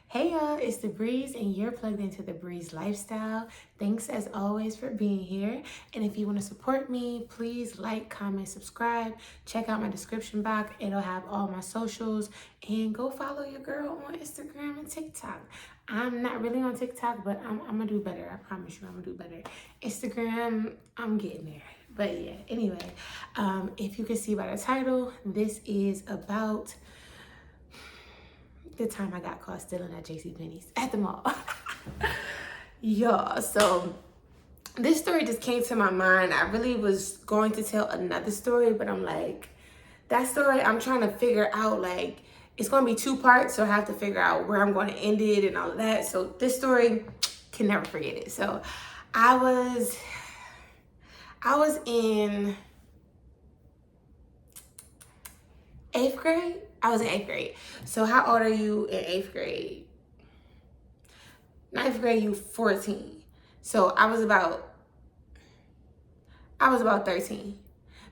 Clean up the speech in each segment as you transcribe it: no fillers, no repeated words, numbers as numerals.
Hey y'all, it's TheBreeze and you're plugged into the Breeze lifestyle. Thanks as always for being here. And if you want to support me, please like, comment, subscribe. Check out my description box. It'll have all my socials. And go follow your girl on Instagram and TikTok. I'm not really on TikTok, but I'm going to do better. I promise you I'm going to do better. Instagram, I'm getting there. But yeah, anyway, if you can see by the title, this is about the time I got caught stealing at JCPenney's at the mall. Y'all, so this story just came to my mind. I really was going to tell another story, but I'm like, that story, I'm trying to figure out, like, it's going to be two parts, so I have to figure out where I'm going to end it and all of that. So this story, can never forget it. So I was in 8th grade. I was in 8th grade. So how old are you in 8th grade? 9th grade, you 14. So I was about 13.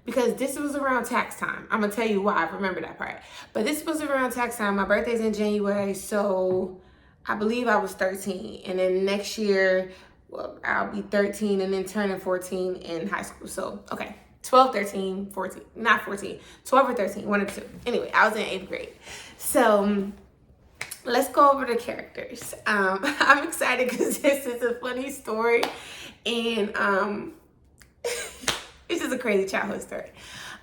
Because this was around tax time. I'm gonna tell you why I remember that part. But this was around tax time. My birthday's in January, so I believe I was 13. And then next year, well, I'll be 13 and then turning 14 in high school. So, okay. 12, 13, 14, not 14, 12 or 13, one or two. Anyway, I was in 8th grade. So let's go over the characters. I'm excited because this is a funny story and it's just a crazy childhood story.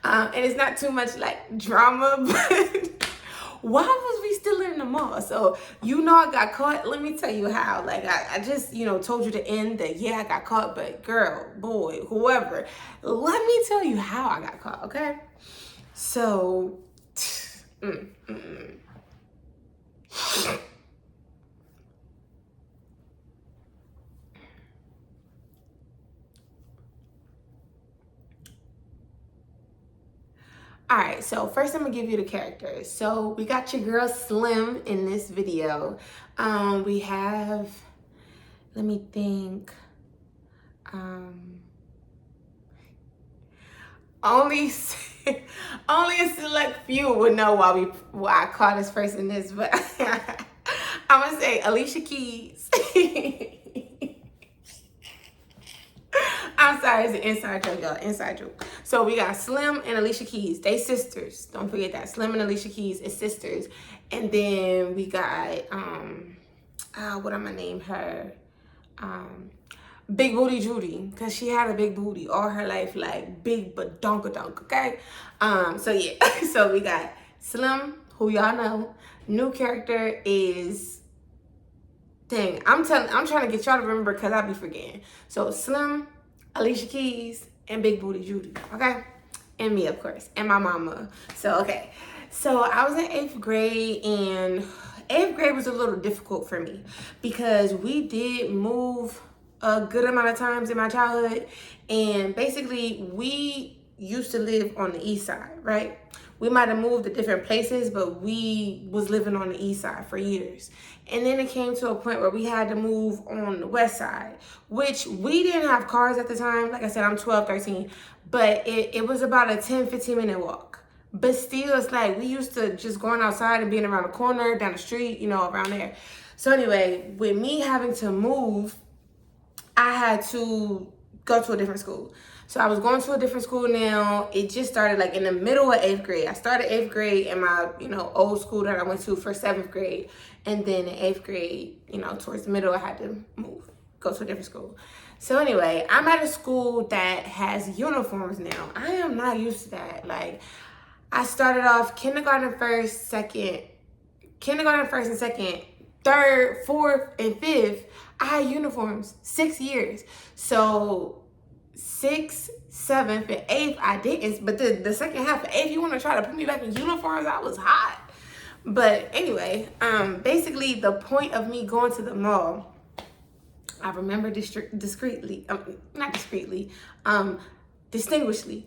And it's not too much like drama, but why was we still in the mall? So, I got caught. Let me tell you how. Like, I just, told you to end that, yeah, I got caught, but girl, boy, whoever, let me tell you how I got caught, okay? So, All right, so first I'm gonna give you the characters. So we got your girl Slim in this video. We have, let me think, only only a select few would know why I caught this person this, but I'm gonna say Alicia Keys. I'm sorry, it's an inside joke, y'all. Inside joke. So we got Slim and Alicia Keys. They sisters. Don't forget that. Slim and Alicia Keys is sisters. And then we got what am I name her? Big Booty Judy, because she had a big booty all her life, like big but donka-donk, okay? So yeah, so we got Slim, who y'all know. New character is, dang, I'm trying to get y'all to remember because I be forgetting. So Slim, Alicia Keys, and Big Booty Judy, okay? And me, of course, and my mama. So, okay. So I was in 8th grade, and 8th grade was a little difficult for me because we did move a good amount of times in my childhood. And basically, we used to live on the east side, right? We might have moved to different places, but we was living on the east side for years. And then it came to a point where we had to move on the west side, which we didn't have cars at the time. Like I said, I'm 12, 13, but it was about a 10, 15-minute walk. But still, it's like we used to just going outside and being around the corner, down the street, around there. So anyway, with me having to move, I had to go to a different school. So I was going to a different school now. It just started like in the middle of 8th grade. I started 8th grade in my, old school that I went to for 7th grade. And then in 8th grade, towards the middle, I had to move, go to a different school. So anyway, I'm at a school that has uniforms now. I am not used to that. Like, I started off kindergarten first and second, third, fourth, and fifth. I had uniforms 6 years. So 6th, 7th, and 8th, I didn't. But the second half of 8th, you want to try to put me back in uniforms? I was hot. But anyway, basically the point of me going to the mall, I remember distinguishedly,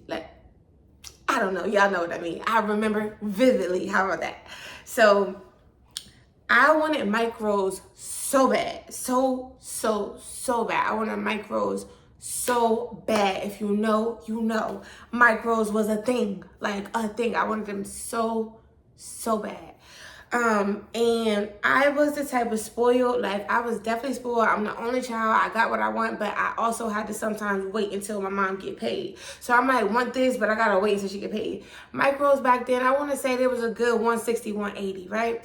like, I don't know, y'all know what I mean. I remember vividly. How about that? So I wanted Mike Rose so bad, so bad. I wanted Mike Rose so bad. If you know, you know. Mike Rose was a thing, like a thing. I wanted him so bad. And I was the type of spoiled, like I was definitely spoiled. I'm the only child. I got what I want, but I also had to sometimes wait until my mom get paid. So I might want this, but I gotta wait until she get paid. Micros back then, I want to say there was a good 160, 180, right?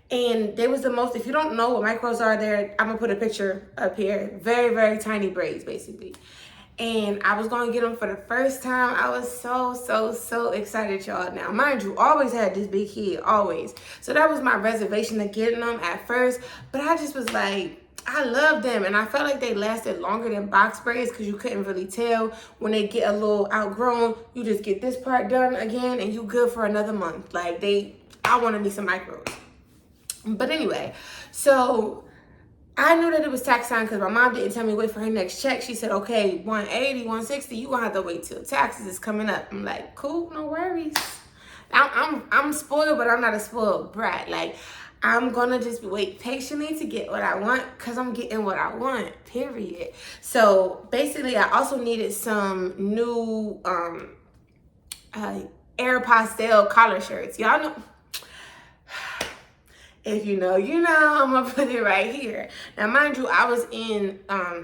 And they was the most, if you don't know what micros are there, I'm gonna put a picture up here. Very, very tiny braids, basically. And I was gonna get them for the first time. I was so excited, y'all. Now, mind you, always had this big head, always. So that was my reservation of getting them at first. But I just was like, I love them. And I felt like they lasted longer than box braids because you couldn't really tell when they get a little outgrown. You just get this part done again and you good for another month. Like I wanted me some micros. But anyway, so I knew that it was tax time because my mom didn't tell me wait for her next check. She said, okay, 180, 160, you gonna have to wait till taxes is coming up. I'm like, cool, no worries. I'm spoiled, but I'm not a spoiled brat. Like, I'm gonna just wait patiently to get what I want because I'm getting what I want, period. So basically, I also needed some new Air Pastel collar shirts. Y'all know. If you know, you know, I'm gonna put it right here. Now, mind you, I was in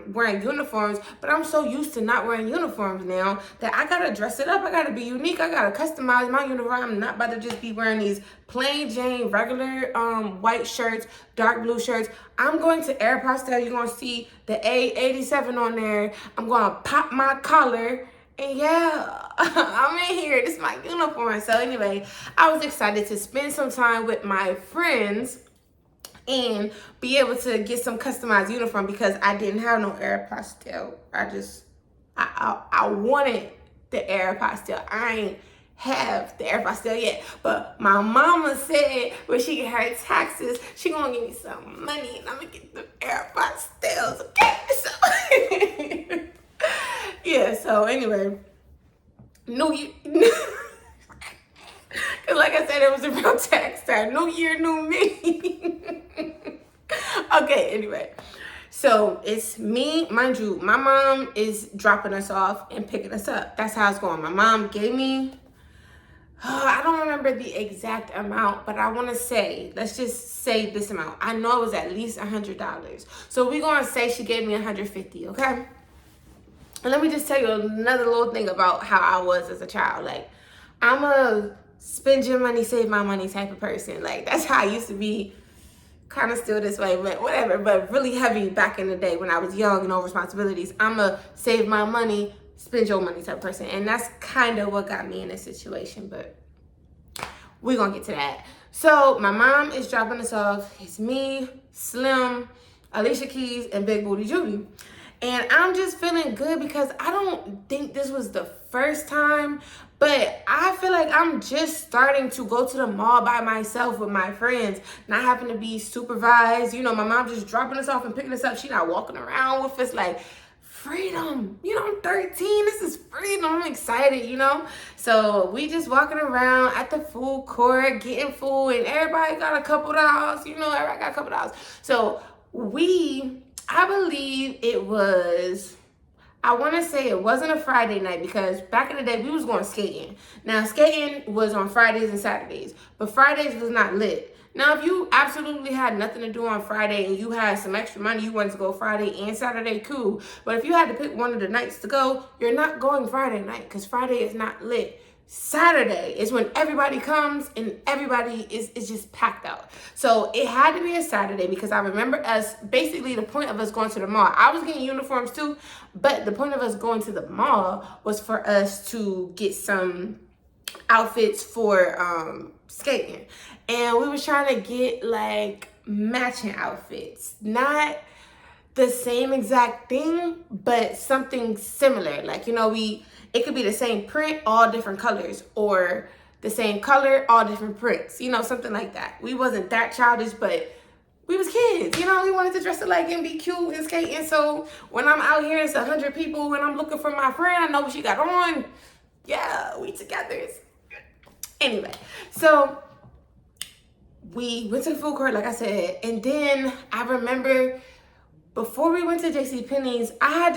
wearing uniforms, but I'm so used to not wearing uniforms now that I gotta dress it up. I gotta be unique. I gotta customize my uniform. I'm not about to just be wearing these plain Jane, regular white shirts, dark blue shirts. I'm going to Air Pastel. You're gonna see the A87 on there. I'm gonna pop my collar. And yeah, I'm in here. This is my uniform. So anyway, I was excited to spend some time with my friends and be able to get some customized uniform because I didn't have no Air Pastel. I wanted the Air Pastel. I ain't have the Air Pastel yet. But my mama said when she get her taxes, she gonna give me some money and I'm gonna get the Air Pastels. Okay, so yeah, so anyway, New Year, because like I said, it was around tax time. New year, new me. Okay, anyway, so it's me, mind you, my mom is dropping us off and picking us up. That's how it's going. My mom gave me, I don't remember the exact amount, but I want to say, let's just say this amount. I know it was at least $100. So we're going to say she gave me $150, okay? And let me just tell you another little thing about how I was as a child. Like, I'm a spend your money, save my money type of person. Like, that's how I used to be, kind of still this way, but whatever. But really heavy back in the day when I was young and no responsibilities. I'm a save my money, spend your money type of person. And that's kind of what got me in this situation. But we're going to get to that. So my mom is dropping us off. It's me, Slim, Alicia Keys, and Big Booty Judy. And I'm just feeling good because I don't think this was the first time, but I feel like I'm just starting to go to the mall by myself with my friends, not having to be supervised. You know, my mom just dropping us off and picking us up. She not walking around with us like, freedom. You know, I'm 13. This is freedom. I'm excited, you know? So we just walking around at the food court, getting food, and everybody got a couple dollars. You know, everybody got a couple dollars. So I believe it was, I want to say it wasn't a Friday night because back in the day we was going skating. Now skating was on Fridays and Saturdays, but Fridays was not lit. Now if you absolutely had nothing to do on Friday and you had some extra money, you wanted to go Friday and Saturday, cool. But if you had to pick one of the nights to go, you're not going Friday night because Friday is not lit. Saturday is when everybody comes and everybody is just packed out. So it had to be a Saturday because I remember us, basically the point of us going to the mall, I was getting uniforms too, but the point of us going to the mall was for us to get some outfits for skating. And we was trying to get like matching outfits, not the same exact thing, but something similar. Like, you know, it could be the same print, all different colors, or the same color, all different prints, you know, something like that. We wasn't that childish, but we was kids, you know, we wanted to dress alike and be cute and skate. And so when I'm out here, it's 100 people, when I'm looking for my friend, I know what she got on. Yeah, we together. Anyway, so we went to the food court, like I said, and then I remember before we went to JCPenney's, I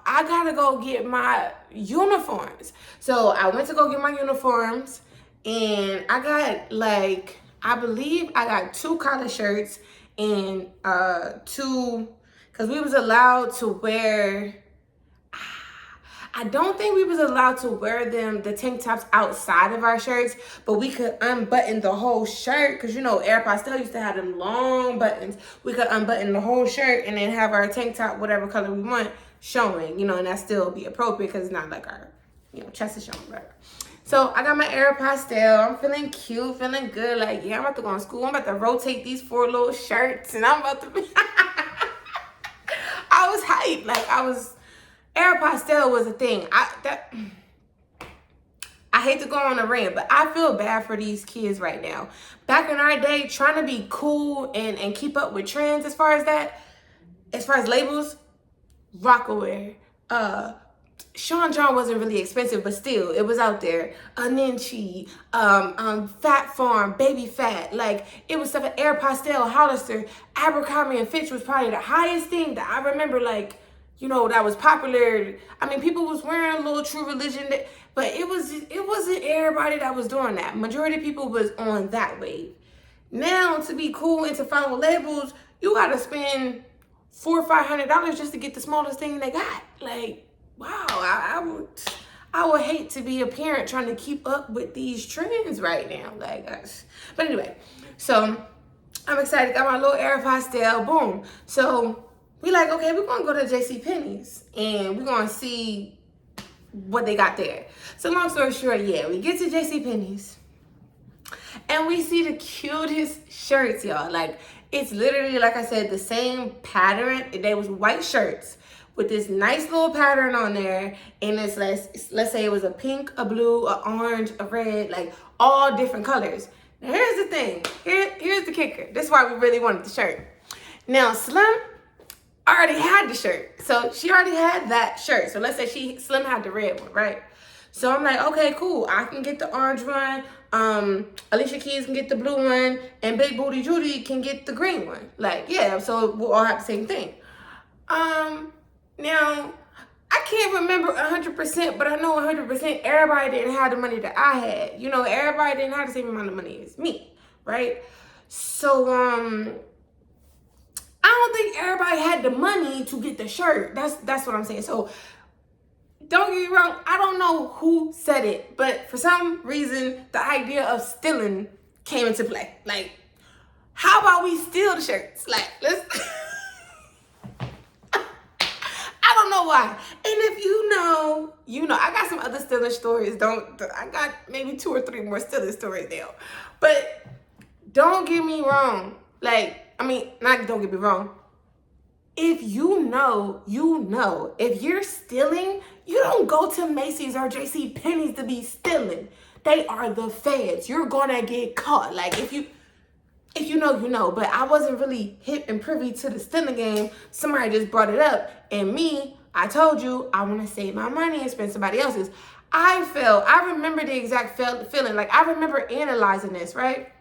gotta go get my uniforms. So I went to go get my uniforms and I got like, I believe I got 2 collar shirts and 2, because we was allowed to wear, I don't think we was allowed to wear the tank tops outside of our shirts, but we could unbutton the whole shirt, because you know Aeropostale used to have them long buttons. We could unbutton the whole shirt and then have our tank top, whatever color we want, showing, you know, and that still be appropriate because it's not like our, you know, chest is showing, right? So I got my Aeropostale. I'm feeling cute, feeling good. Like, yeah, I'm about to go to school. I'm about to rotate these 4 little shirts, and I'm about to be. I was hyped. Like, Aeropostale was a thing. I hate to go on a rant, but I feel bad for these kids right now. Back in our day, trying to be cool and keep up with trends as far as labels, Rockaway, Sean John wasn't really expensive, but still, it was out there. Ninchi, Fat Farm, Baby Fat. Like, it was stuff at Aeropostale, Hollister, Abercrombie and Fitch was probably the highest thing that I remember, like, you know, that was popular. I mean, people was wearing a little True Religion, but it wasn't everybody that was doing that. Majority of people was on that wave. Now, to be cool and to follow labels, you gotta spend $400 or $500 just to get the smallest thing they got. Like, wow, I would hate to be a parent trying to keep up with these trends right now. Like, but anyway, so I'm excited. Got my little Aeropostale, boom. So we like, okay, we're gonna go to JCPenney's and we're gonna see what they got there. So long story short, yeah, we get to JCPenney's and we see the cutest shirts, y'all. Like, it's literally, like I said, the same pattern. They was white shirts with this nice little pattern on there, and it's let's say it was a pink, a blue, a orange, a red, like all different colors. Now here's the thing. Here's the kicker. This is why we really wanted the shirt. Now Slim already had the shirt, so she already had that shirt. So let's say Slim had the red one, right? So I'm like, okay, cool. I can get the orange one. Alicia Keys can get the blue one, and Big Booty Judy can get the green one. Like, yeah, so we'll all have the same thing. Now, I can't remember 100%, but I know 100% everybody didn't have the money that I had. You know, everybody didn't have the same amount of money as me, right? So, I don't think everybody had the money to get the shirt. That's what I'm saying. So, don't get me wrong, I don't know who said it, but for some reason, the idea of stealing came into play. Like, how about we steal the shirts? Like, let's... I don't know why. And if you know, I got some other stealing stories. I got maybe 2 or 3 more stealing stories now. But don't get me wrong. Like, I mean, don't get me wrong. If you know, if you're stealing, you don't go to Macy's or JCPenney's to be stealing. They are the feds. You're gonna get caught. Like, if you know, you know. But I wasn't really hip and privy to the stealing game. Somebody just brought it up. And me, I told you, I want to save my money and spend somebody else's. I remember the exact feeling. Like, I remember analyzing this, right?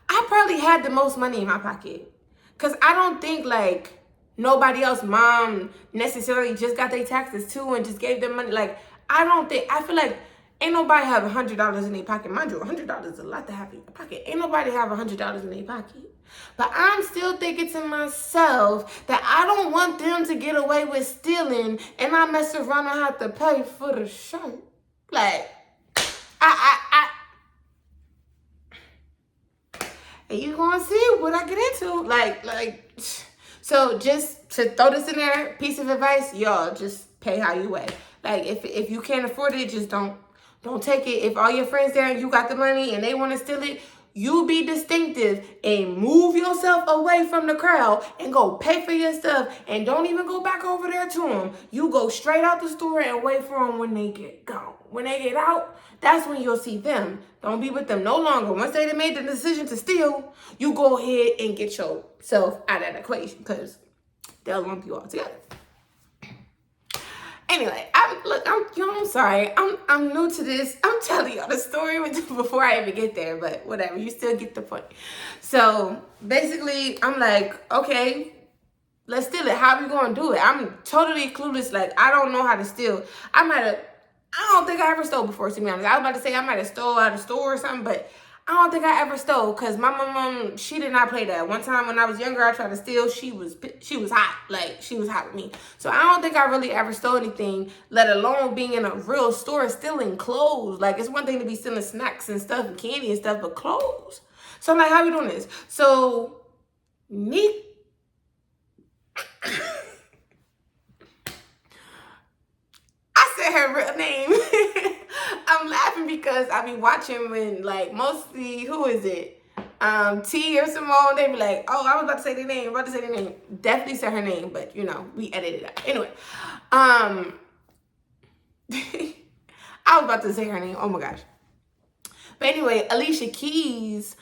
I probably had the most money in my pocket. Because I don't think, like, nobody else, mom, necessarily just got their taxes too and just gave them money. Like, I feel like ain't nobody have $100 in their pocket. Mind you, $100 is a lot to have in your pocket. Ain't nobody have $100 in their pocket. But I'm still thinking to myself that I don't want them to get away with stealing and I mess around and have to pay for the shirt. Like, and you gonna see what I get into. Like, so just to throw this in there, piece of advice, y'all, just pay how you weigh. Like, if you can't afford it, just don't take it. If all your friends there and you got the money and they want to steal it, you be distinctive and move yourself away from the crowd and go pay for your stuff and don't even go back over there to them. You go straight out the store and wait for them when they get gone. When they get out, that's when you'll see them. Don't be with them no longer. Once they made the decision to steal, you go ahead and get yourself out of that equation because they'll lump you all together. Anyway, I'm sorry. I'm new to this. I'm telling y'all the story before I even get there, but whatever. You still get the point. So basically, I'm like, okay, let's steal it. How are we gonna do it? I'm totally clueless. Like, I don't know how to steal. I don't think I ever stole before, to be honest. I was about to say I might have stole out of the store or something, but I don't think I ever stole, because my mom, she did not play that. One time when I was younger, I tried to steal. She was hot. Like, she was hot with me. So I don't think I really ever stole anything, let alone being in a real store stealing clothes. Like, it's one thing to be stealing snacks and stuff and candy and stuff, but clothes. So I'm like, how we doing this? So, me. I said her real name. I'm laughing because I be watching when, like, mostly, who is it? T or Simone, they be like, oh, I was about to say their name, Definitely said her name, but, you know, we edited it out. Anyway, I was about to say her name. Oh, my gosh. But anyway, Alicia Keys,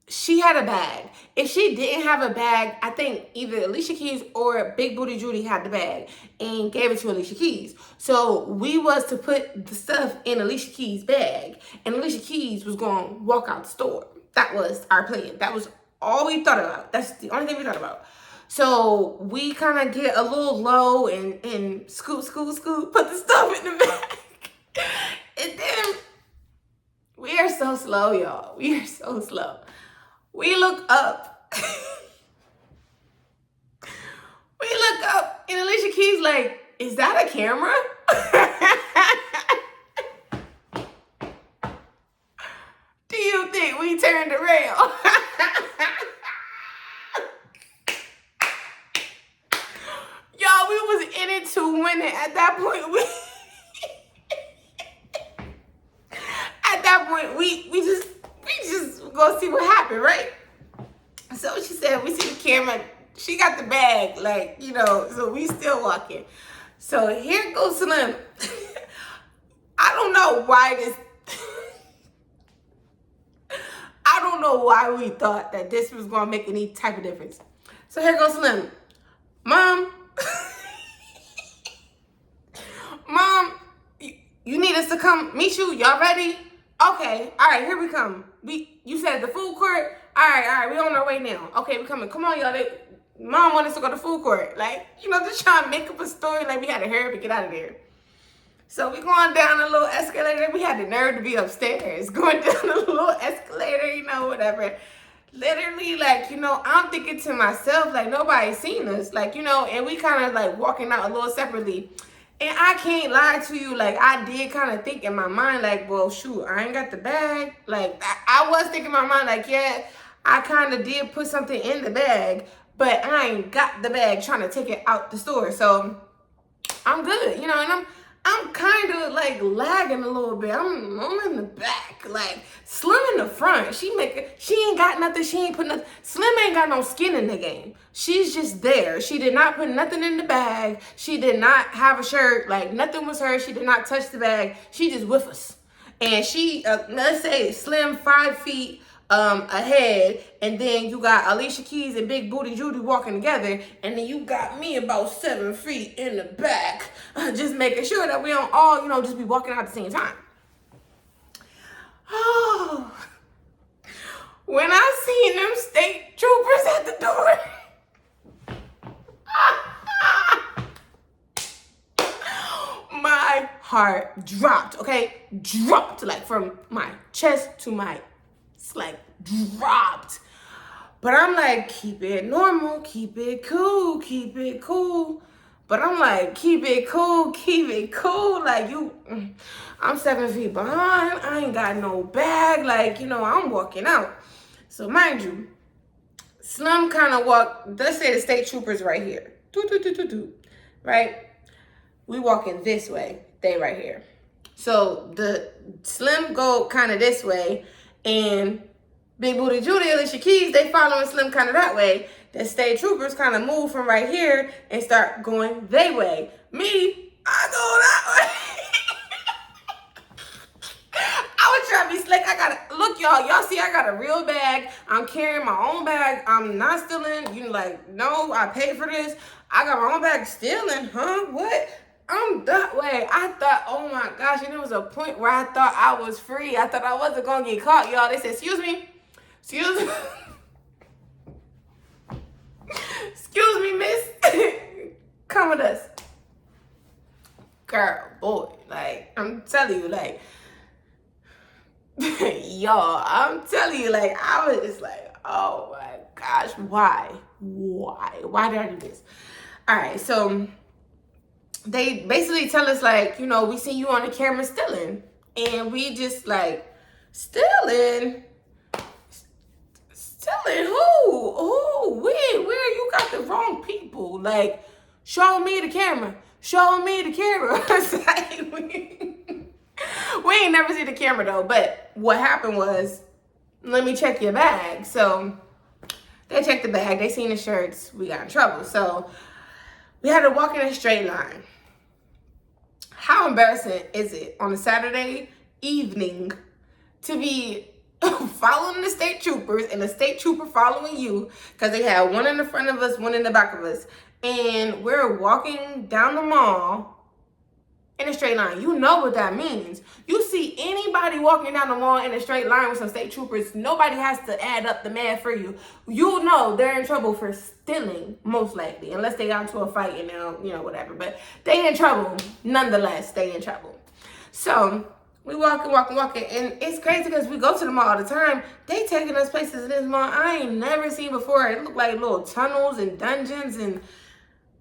she had a bag. If she didn't have a bag, I think either Alicia Keys or Big Booty Judy had the bag and gave it to Alicia Keys. So we was to put the stuff in Alicia Keys' bag, and Alicia Keys was going to walk out the store. That was our plan. That was all we thought about. That's the only thing we thought about. So we kind of get a little low and scoot, put the stuff in the bag. And then we are so slow, y'all. We are so slow. We look up. And Alicia Keys like, is that a camera? Do you think we turned around? Y'all, we was in it to win it. At that point, we just gonna see what happened, right? So she said, we see the camera. She got the bag, like, you know, so we still walking. So here goes Slim. I don't know why we thought that this was going to make any type of difference. So here goes Slim. Mom, you need us to come meet you? Y'all ready? Okay, all right, here we come. You said the food court? All right, we on our way now. Okay, we coming. Come on, y'all. Mom wanted us to go to food court. Like, you know, just trying to make up a story like we had to hurry up and get out of there. So we going down a little escalator. We had the nerve to be upstairs. Going down a little escalator, you know, whatever. Literally, like, you know, I'm thinking to myself, like, nobody's seen us. Like, you know, and we kind of, like, walking out a little separately. And I can't lie to you, like, I did kind of think in my mind, like, well, shoot, I ain't got the bag. Like, I was thinking in my mind, like, yeah, I kind of did put something in the bag, but I ain't got the bag trying to take it out the store. So I'm good, you know, and I'm kind of like lagging a little bit. I'm in the back, like Slim in the front. She ain't got nothing. She ain't put nothing. Slim ain't got no skin in the game. She's just there. She did not put nothing in the bag. She did not have a shirt. Like, nothing was hers. She did not touch the bag. She just with us. And she, let's say Slim 5 feet ahead, and then you got Alicia Keys and Big Booty Judy walking together, and then you got me about 7 feet in the back, just making sure that we don't all, you know, just be walking out at the same time. Oh, when I seen them state troopers at the door, my heart dropped, okay? Dropped, like from my chest to my, like, dropped. But I'm like, keep it normal, keep it cool. But I'm like, keep it cool. Like, I'm 7 feet behind. I ain't got no bag. Like, you know, I'm walking out. So mind you, Slim kind of walked, let's say the state troopers right here. Right? We walking this way, they right here. So the Slim go kind of this way, and Big Booty Judy, Alicia Keys, they following Slim kind of that way. The state troopers kind of move from right here and start going they way. Me, I go that way. I was trying to be slick. Look, y'all see I got a real bag. I'm carrying my own bag. I'm not stealing. You like, no, I paid for this. I got my own bag. Stealing, huh? What? I'm that way. I thought, oh my gosh, and there was a point where I thought I was free. I thought I wasn't gonna get caught, y'all. They said, excuse me, miss. Come with us. Girl, boy, like, I'm telling you, like, Y'all, I'm telling you, like, I was just like, oh my gosh, why? Why did I do this? All right, so they basically tell us, like, you know, we see you on the camera stealing. And we just like, stealing? Stealing who? Who? Where you got the wrong people? Like, show me the camera. Show me the camera. It's like, we ain't never see the camera though. But what happened was, let me check your bag. So they checked the bag. They seen the shirts. We got in trouble. So we had to walk in a straight line. How embarrassing is it on a Saturday evening to be following the state troopers and the state trooper following you, because they had one in the front of us, one in the back of us, and we're walking down the mall in a straight line? You know what that means. You see anybody walking down the mall in a straight line with some state troopers, nobody has to add up the math for you. You know they're in trouble for stealing, most likely, unless they got into a fight and now, you know, whatever. But they in trouble, nonetheless, they in trouble. So we walking, and it's crazy because we go to the mall all the time. They taking us places in this mall I ain't never seen before. It looked like little tunnels and dungeons, and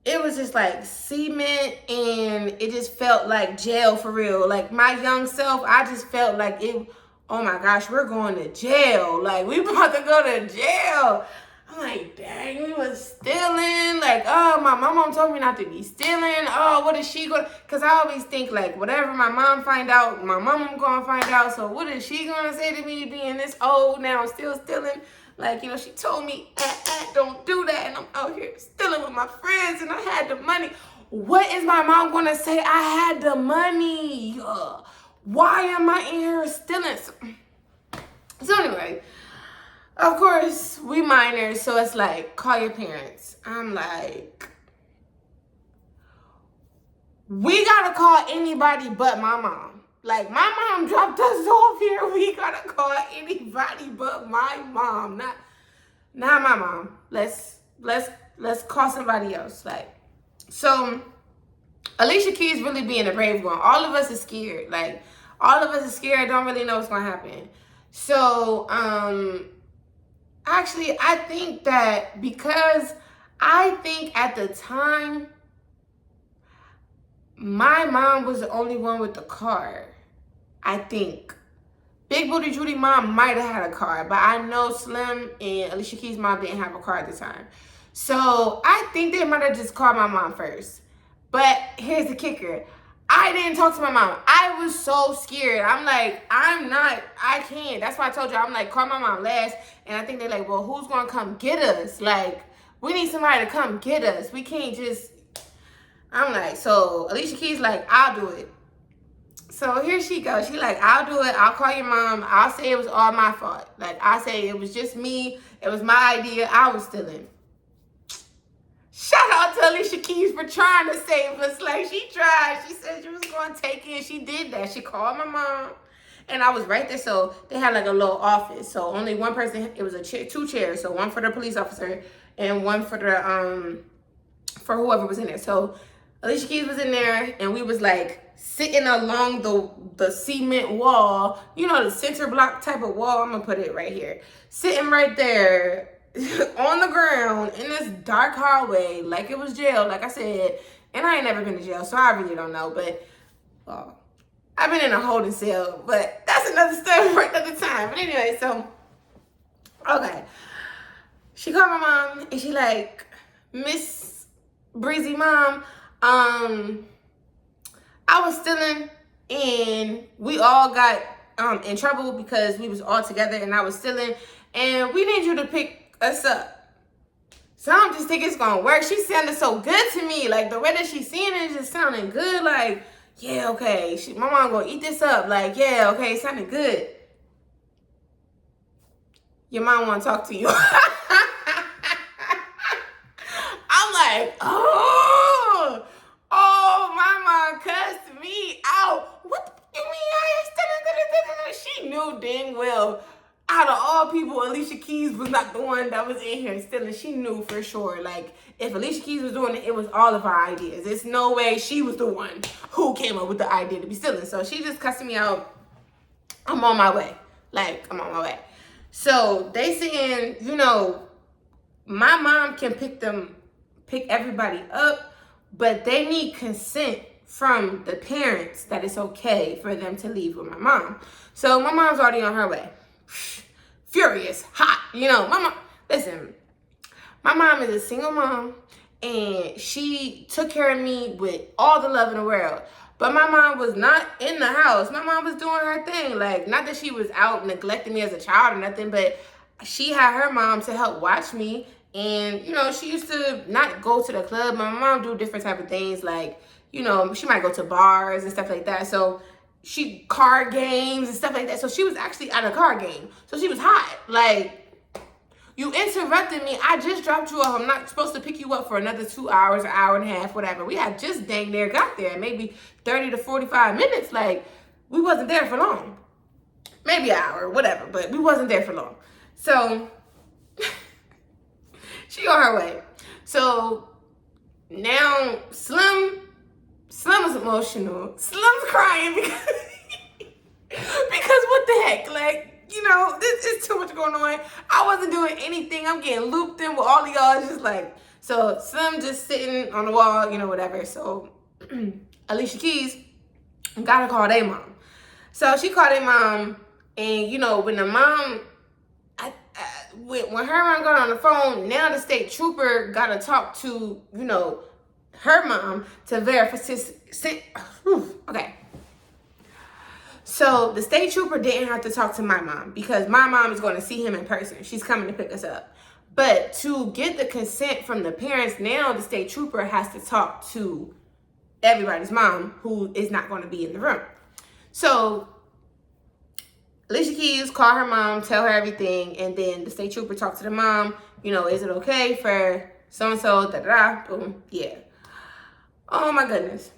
it was just like cement, and it just felt like jail for real. Like my young self, I just felt like it, oh my gosh, we're going to jail. Like we about to go to jail. I'm like, dang, we was stealing. Like, oh, my mom told me not to be stealing. Oh, what is she going to, because I always think like whatever my mom find out, my mom going to find out. So what is she going to say to me being this old now, still stealing? Like, you know, she told me, don't do that. And I'm out here stealing with my friends and I had the money. What is my mom going to say? I had the money. Why am I in here stealing? So anyway, of course, we minors. So it's like, call your parents. I'm like, we got to call anybody but my mom. Like, my mom dropped us off here. We gotta call anybody but my mom. Not my mom. Let's call somebody else. Like, so Alicia Keys really being a brave one. All of us are scared. Like, all of us are scared. Don't really know what's gonna happen. So, actually, I think that because I think at the time, my mom was the only one with the car. I think Big Booty Judy mom might have had a car, but I know Slim and Alicia Keys' mom didn't have a car at the time. So I think they might have just called my mom first. But here's the kicker. I didn't talk to my mom. I was so scared. I'm like, I can't. That's why I told you, I'm like, call my mom last. And I think they're like, well, who's going to come get us? Like, we need somebody to come get us. We can't just, I'm like, so Alicia Keys like, I'll do it. So here she goes. She like, I'll do it. I'll call your mom. I'll say it was all my fault. Like, I say it was just me. It was my idea. I was stealing. Shout out to Alicia Keys for trying to save us. Like, she tried. She said she was going to take it. She did that. She called my mom. And I was right there. So they had like a little office. So only one person. It was a chair, 2 chairs. So one for the police officer and one for the for whoever was in there. So Alicia Keys was in there, and we was like sitting along the cement wall, you know, the center block type of wall. I'm gonna put it right here. Sitting right there on the ground in this dark hallway, like it was jail, like I said. And I ain't never been to jail, so I really don't know. But I've been in a holding cell, but that's another story for another time. But anyway, so okay, she called my mom, and she like, Miss Breezy mom, I was stealing, and we all got in trouble because we was all together and I was stealing, and we need you to pick us up. So I'm just thinking it's gonna work. She sounded so good to me. Like, the way that she's saying it is just sounding good. Like, yeah, okay, my mom gonna eat this up. Like, yeah, okay, it sounded good. Your mom wanna talk to you. I'm like, oh, my mom cussed me out. What you mean I ain't stealing? She knew dang well, out of all people, Alicia Keys was not the one that was in here stealing. She knew for sure. Like, if Alicia Keys was doing it, it was all of her ideas. There's no way she was the one who came up with the idea to be stealing. So she just cussed me out. I'm on my way. Like, I'm on my way. So they saying, you know, my mom can pick everybody up, but they need consent from the parents that it's okay for them to leave with my mom. So my mom's already on her way. Furious, hot, you know, listen, my mom is a single mom and she took care of me with all the love in the world. But my mom was not in the house. My mom was doing her thing. Like, not that she was out neglecting me as a child or nothing, but she had her mom to help watch me. And, you know, she used to not go to the club. My mom do different type of things. Like, you know, she might go to bars and stuff like that. So she card games and stuff like that. So she was actually at a card game. So she was hot. Like, you interrupted me. I just dropped you off. I'm not supposed to pick you up for another 2 hours, an hour and a half, whatever. We had just dang near got there. Maybe 30 to 45 minutes. Like, we wasn't there for long. Maybe an hour, whatever. But we wasn't there for long. So, she on her way. So, now, Slim is emotional. Slim's crying because what the heck? Like, you know, this is too much going on. I wasn't doing anything. I'm getting looped in with all of y'all. It's just like, so Slim just sitting on the wall, you know, whatever. So Alicia Keys gotta call their mom. So she called their mom, and you know, when the mom, when her mom got on the phone, now the state trooper gotta talk to, you know, her mom to verify. Okay. So the state trooper didn't have to talk to my mom because my mom is going to see him in person. She's coming to pick us up. But to get the consent from the parents, now the state trooper has to talk to everybody's mom who is not going to be in the room. So Alicia Keys called her mom, tell her everything, and then the state trooper talked to the mom, you know, is it okay for so-and-so, da-da-da, boom, yeah. Oh my goodness.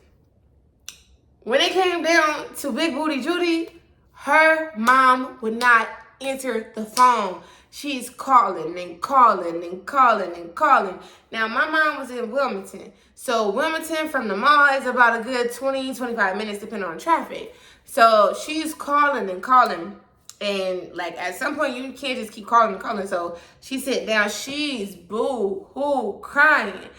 When it came down to Big Booty Judy, her mom would not answer the phone. She's calling and calling and calling and calling. Now, my mom was in Wilmington. So, Wilmington from the mall is about a good 20, 25 minutes, depending on traffic. So, she's calling and calling. And, like, at some point, you can't just keep calling and calling. So, she sat down. She's boo-hoo crying.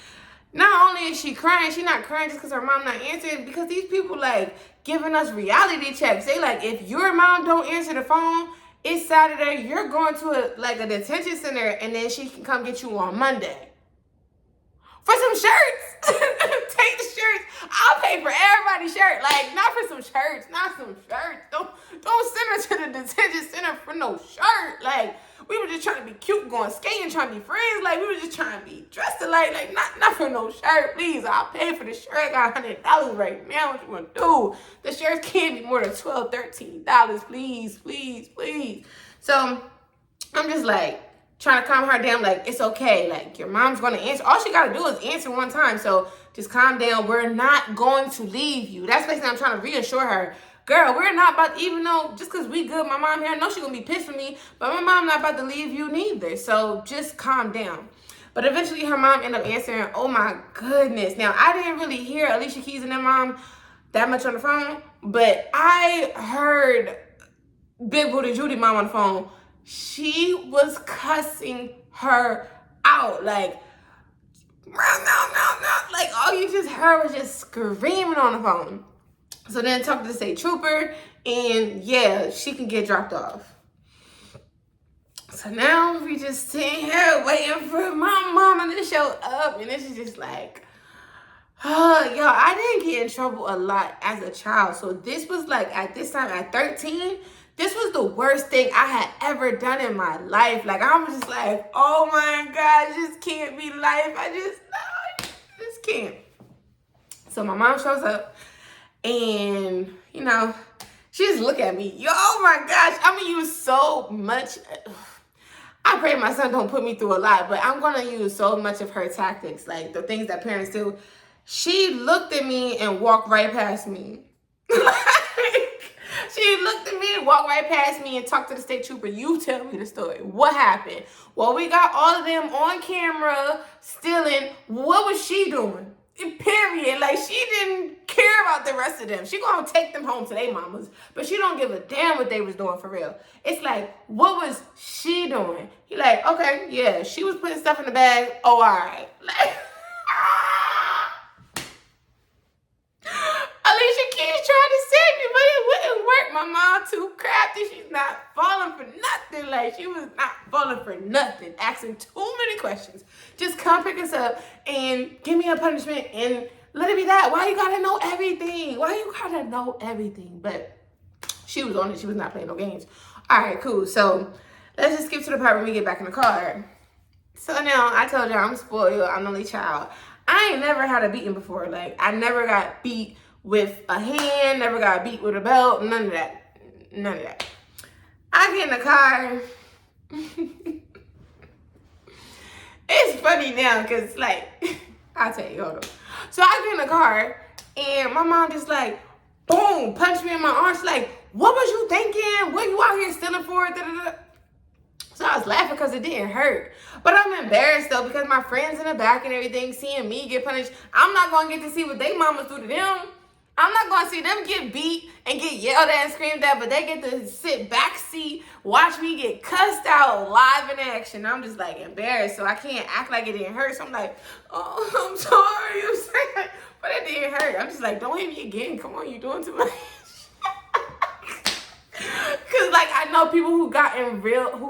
Not only is she crying, she's not crying just because her mom not answering, because these people, like, giving us reality checks. They like, if your mom don't answer the phone, it's Saturday, you're going to a detention center, and then she can come get you on Monday. For some shirts. Take the shirts. I'll pay for everybody's shirt. Like, not for some shirts. Not some shirts. Don't send her to the detention center for no shirt. Like, we were just trying to be cute, going skating, trying to be friends. Like, we were just trying to be dressed alike. Like, not for no shirt. Please, I'll pay for the shirt. I got $100 right now. What you want to do? The shirts can't be more than $12, $13. Please, please, please. So, I'm just like, trying to calm her down. Like, it's okay. Like, your mom's going to answer. All she got to do is answer one time. So, just calm down. We're not going to leave you. That's basically I'm trying to reassure her. Girl, we're not about to, even though just because we good, my mom here, I know she's going to be pissed with me, but my mom not about to leave you neither. So just calm down. But eventually her mom ended up answering. Oh my goodness. Now, I didn't really hear Alicia Keys and their mom that much on the phone, but I heard Big Booty Judy mom on the phone. She was cussing her out. Like, like all you just heard was just screaming on the phone. So then talk to the state trooper, and yeah, she can get dropped off. So now we just sitting here waiting for my mama to show up, and this is just like, oh, y'all, I didn't get in trouble a lot as a child. So this was like, at this time, at 13, this was the worst thing I had ever done in my life. Like, I was just like, oh my God, this can't be life. I just can't. So my mom shows up. And, you know, she just look at me. Yo, oh my gosh, I'm going to use so much. I pray my son don't put me through a lot, but I'm going to use so much of her tactics, like the things that parents do. She looked at me and walked right past me. She looked at me and walked right past me and talked to the state trooper. You tell me the story. What happened? Well, we got all of them on camera stealing. What was she doing? Period. Like, she didn't care about the rest of them. She gonna take them home to their mamas, but she don't give a damn what they was doing for real. It's like, what was she doing? He like, okay, yeah, she was putting stuff in the bag. Oh, all right. Like, Alicia Keys tried to save me, but it wouldn't work. My mom too crafty. She's not falling for nothing. Like, she was not falling for nothing. Asking too many questions. Just come pick us up and give me a punishment and let it be that. Why you gotta know everything? Why you gotta know everything? But she was on it. She was not playing no games. All right, cool. So let's just skip to the part when we get back in the car. So now I told y'all I'm spoiled. I'm the only child. I ain't never had a beating before. Like, I never got beat with a hand, never got beat with a belt, none of that. None of that. I get in the car. It's funny now because, like, I'll tell you, hold on. So I get in the car and my mom just like, boom, punched me in my arm. She's like, what was you thinking? What you out here stealing for? Da-da-da. So I was laughing because it didn't hurt. But I'm embarrassed though because my friends in the back and everything seeing me get punished. I'm not going to get to see what they mamas do to them. I'm not going to see them get beat and get yelled at and screamed at, but they get to sit backseat, watch me get cussed out live in action. I'm just like embarrassed, so I can't act like it didn't hurt. So I'm like, oh, I'm sorry. I'm sorry. But it didn't hurt. I'm just like, don't hit me again. Come on, you're doing too much. Cause like I know people who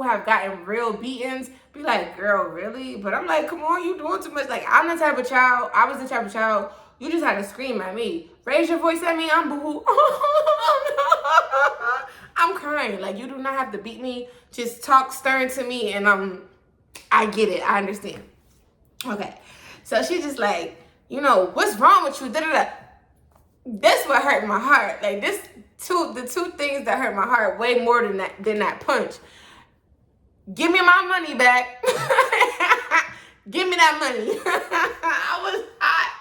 have gotten real beatings be like, girl, really? But I'm like, come on, you doing too much. Like, I'm the type of child, I was the type of child, you just had to scream at me. Raise your voice at me, I'm boo-hoo. I'm crying. Like, you do not have to beat me. Just talk stern to me and I get it. I understand. Okay. So she just like, you know, what's wrong with you? Da-da-da. That's what hurt my heart. Like, the two things that hurt my heart way more than that punch. Give me my money back. Give me that money. I was hot.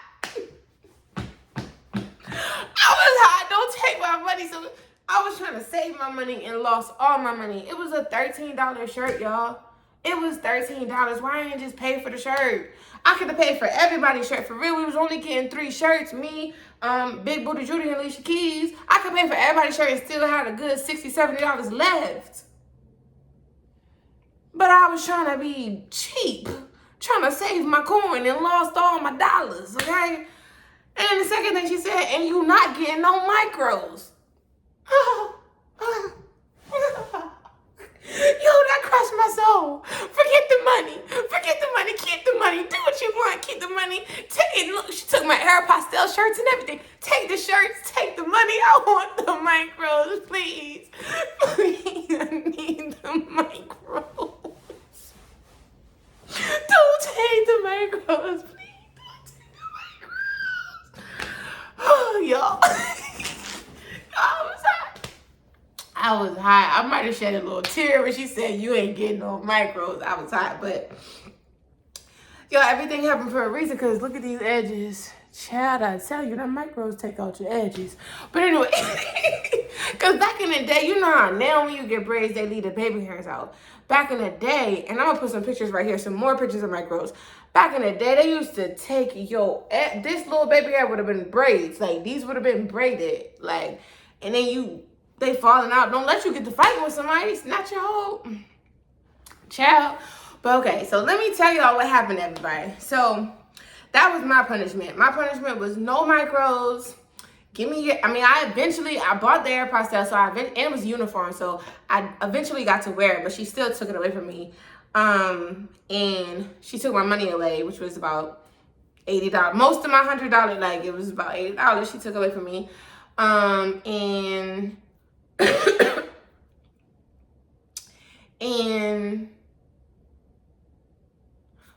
Don't take my money. So I was trying to save my money and lost all my money. It was a $13 shirt, y'all. It was $13. Why didn't I just pay for the shirt? I could have paid for everybody's shirt. For real, we was only getting 3 shirts. Me, Big Booty Judy, and Alicia Keys. I could pay for everybody's shirt and still had a good $60, $70 left. But I was trying to be cheap. Trying to save my coin and lost all my dollars, okay? And then the second thing she said, and you not getting no micros. Yo, that crushed my soul. Forget the money. Forget the money. Keep the money. Do what you want. Keep the money. Take it. Look, she took my Air Pastel shirts and everything. Take the shirts. Take the money. I want the micros, please. Please, I need the micros. Don't take the micros, please. Oh, y'all. I was hot. I might have shed a little tear when she said you ain't getting no micros. I was hot, but yo, everything happened for a reason because look at these edges. Child, I tell you, that micros take out your edges. But anyway, because back in the day, you know how now when you get braids, they leave the baby hairs out. Back in the day, and I'm going to put some pictures right here, some more pictures of micros. Back in the day, they used to take, this little baby hair would have been braids. Like, these would have been braided. Like, and then they falling out. Don't let you get to fighting with somebody. Snatch your whole child. But okay, so let me tell y'all what happened, everybody. So that was my punishment. My punishment was no micros. I bought the Air Pastel, and it was uniform, so I eventually got to wear it, but she still took it away from me. And she took my money away, which was about $80. Most of my $100, like, it was about $80 she took away from me. And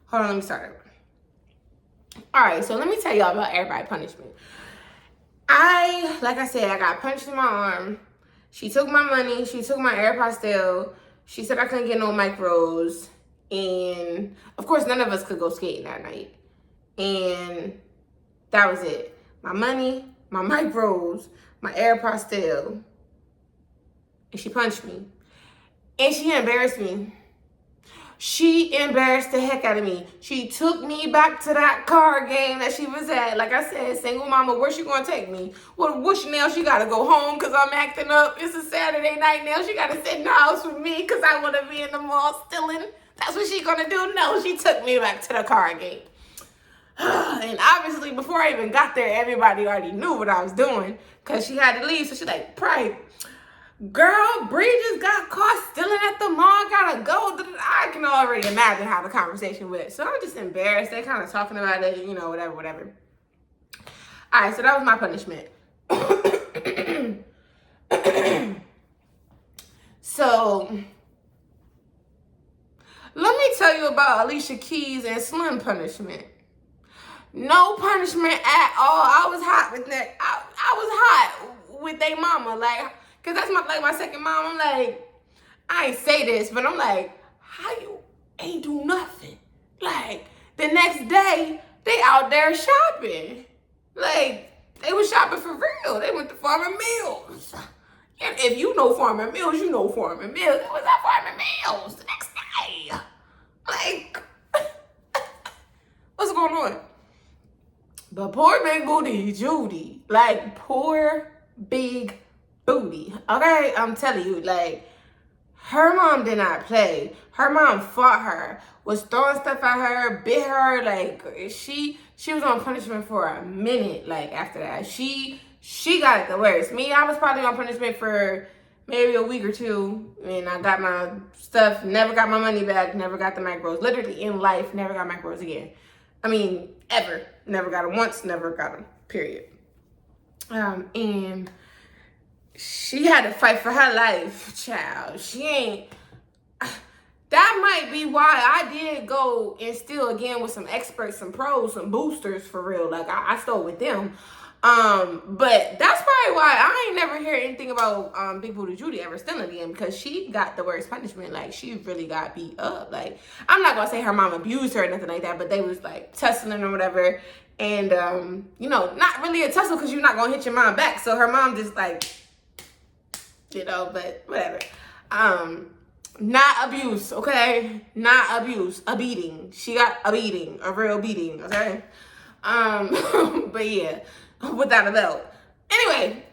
hold on, let me start over. All right, so let me tell y'all about everybody punishment. Like I said, I got punched in my arm. She took my money. She took my Air Pastel. She said I couldn't get no micros. And, of course, none of us could go skating that night. And that was it. My money, my micros, my Air Pastel. And she punched me. And she embarrassed me. She embarrassed the heck out of me. She took me back to that card game that she was at. Like I said, single mama, where's she gonna take me? Well, what's now? She gotta go home because I'm acting up. It's a Saturday night now. She gotta sit in the house with me because I wanna be in the mall stealing. That's what she gonna do? No, she took me back to the card game. And obviously, before I even got there, everybody already knew what I was doing because she had to leave. So she's like, "Pride, girl, Bree just got caught stealing at the mall, gotta go." I can already imagine how the conversation went. So I'm just embarrassed. They kind of talking about it, you know, whatever. All right, so that was my punishment. So let me tell you about Alicia Keys and Slim punishment. No punishment at all. I was hot with that. I was hot with their mama, like, cause that's my second mom. I'm like, I ain't say this, but I'm like, how you ain't do nothing? Like, the next day, they out there shopping. Like, they was shopping for real. They went to Farmer Mills. And if you know Farmer Mills, you know Farmer Mills. It was at Farmer Mills the next day. Like, what's going on? But poor big booty Judy, like, poor big booty, okay? I'm telling you, like, her mom did not play. Her mom fought her, was throwing stuff at her, bit her, like, she was on punishment for a minute, like, after that. She got it the worst. Me, I was probably on punishment for maybe a week or two, and I got my stuff, never got my money back, never got the macros. Literally, in life, never got macros again. I mean, ever. Never got them once, never got them, period. And she had to fight for her life, child. She ain't... That might be why I did go and steal again with some experts, some pros, some boosters for real. Like, I stole with them. But that's probably why I ain't never hear anything about Big Booty Judy ever stealing again, because she got the worst punishment. Like, she really got beat up. Like, I'm not gonna say her mom abused her or nothing like that, but they was like tussling or whatever. And you know, not really a tussle because you're not gonna hit your mom back. So her mom just like, you know, but whatever. Not abuse, okay? Not abuse, a beating. She got a beating, a real beating, okay? But yeah, without a belt. Anyway,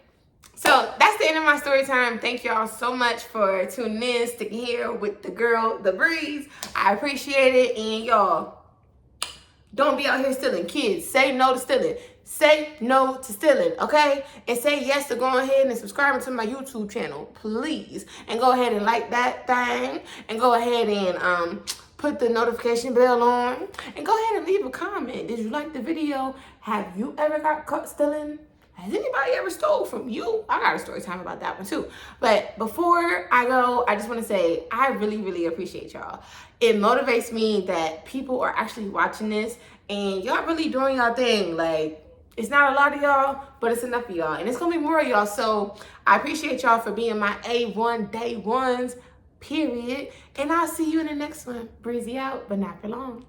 so that's the end of my story time. Thank y'all so much for tuning in, sticking here with the girl, TheBreeze. I appreciate it. And y'all, don't be out here stealing. Kids, say no to stealing. Say no to stealing, okay? And say yes to going ahead and subscribing to my YouTube channel, please. And go ahead and like that thing. And go ahead and put the notification bell on. And go ahead and leave a comment. Did you like the video? Have you ever got caught stealing? Has anybody ever stole from you? I got a story time about that one too. But before I go, I just want to say I really, really appreciate y'all. It motivates me that people are actually watching this and y'all really doing y'all thing. Like, it's not a lot of y'all, but it's enough of y'all. And it's going to be more of y'all. So I appreciate y'all for being my A1 day ones, period. And I'll see you in the next one. Breezy out, but not for long.